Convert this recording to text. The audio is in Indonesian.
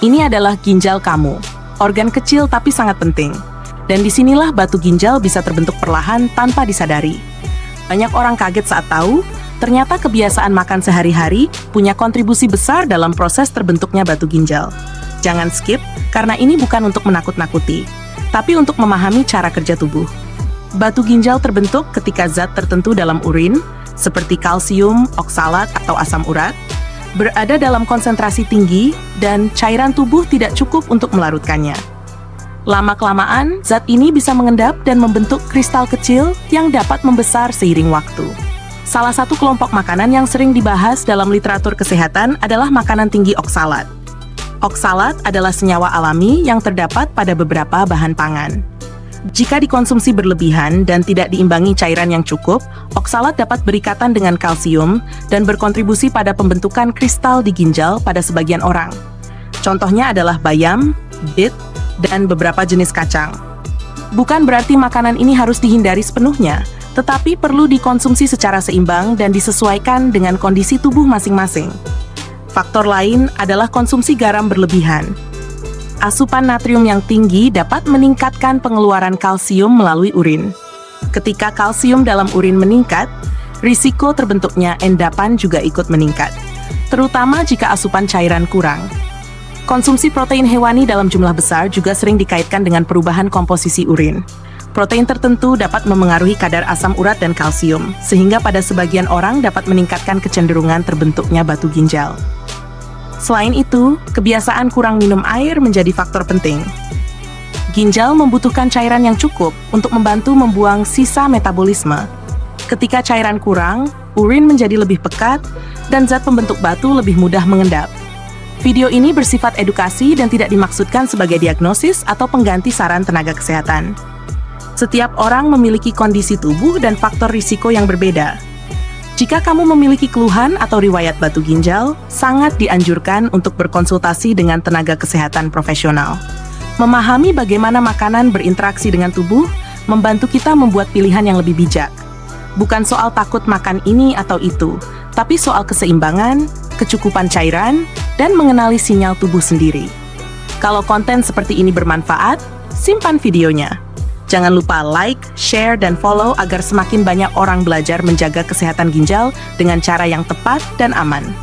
Ini adalah ginjal kamu, organ kecil tapi sangat penting. Dan disinilah batu ginjal bisa terbentuk perlahan tanpa disadari. Banyak orang kaget saat tahu, ternyata kebiasaan makan sehari-hari punya kontribusi besar dalam proses terbentuknya batu ginjal. Jangan skip, karena ini bukan untuk menakut-nakuti, tapi untuk memahami cara kerja tubuh. Batu ginjal terbentuk ketika zat tertentu dalam urin, seperti kalsium, oksalat, atau asam urat, berada dalam konsentrasi tinggi dan cairan tubuh tidak cukup untuk melarutkannya. Lama-kelamaan, zat ini bisa mengendap dan membentuk kristal kecil yang dapat membesar seiring waktu. Salah satu kelompok makanan yang sering dibahas dalam literatur kesehatan adalah makanan tinggi oksalat. Oksalat adalah senyawa alami yang terdapat pada beberapa bahan pangan. Jika dikonsumsi berlebihan dan tidak diimbangi cairan yang cukup, oksalat dapat berikatan dengan kalsium dan berkontribusi pada pembentukan kristal di ginjal pada sebagian orang. Contohnya adalah bayam, beet, dan beberapa jenis kacang. Bukan berarti makanan ini harus dihindari sepenuhnya, tetapi perlu dikonsumsi secara seimbang dan disesuaikan dengan kondisi tubuh masing-masing. Faktor lain adalah konsumsi garam berlebihan. Asupan natrium yang tinggi dapat meningkatkan pengeluaran kalsium melalui urin. Ketika kalsium dalam urin meningkat, risiko terbentuknya endapan juga ikut meningkat, terutama jika asupan cairan kurang. Konsumsi protein hewani dalam jumlah besar juga sering dikaitkan dengan perubahan komposisi urin. Protein tertentu dapat memengaruhi kadar asam urat dan kalsium, sehingga pada sebagian orang dapat meningkatkan kecenderungan terbentuknya batu ginjal. Selain itu, kebiasaan kurang minum air menjadi faktor penting. Ginjal membutuhkan cairan yang cukup untuk membantu membuang sisa metabolisme. Ketika cairan kurang, urin menjadi lebih pekat, dan zat pembentuk batu lebih mudah mengendap. Video ini bersifat edukasi dan tidak dimaksudkan sebagai diagnosis atau pengganti saran tenaga kesehatan. Setiap orang memiliki kondisi tubuh dan faktor risiko yang berbeda. Jika kamu memiliki keluhan atau riwayat batu ginjal, sangat dianjurkan untuk berkonsultasi dengan tenaga kesehatan profesional. Memahami bagaimana makanan berinteraksi dengan tubuh membantu kita membuat pilihan yang lebih bijak. Bukan soal takut makan ini atau itu, tapi soal keseimbangan, kecukupan cairan, dan mengenali sinyal tubuh sendiri. Kalau konten seperti ini bermanfaat, simpan videonya. Jangan lupa like, share, dan follow agar semakin banyak orang belajar menjaga kesehatan ginjal dengan cara yang tepat dan aman.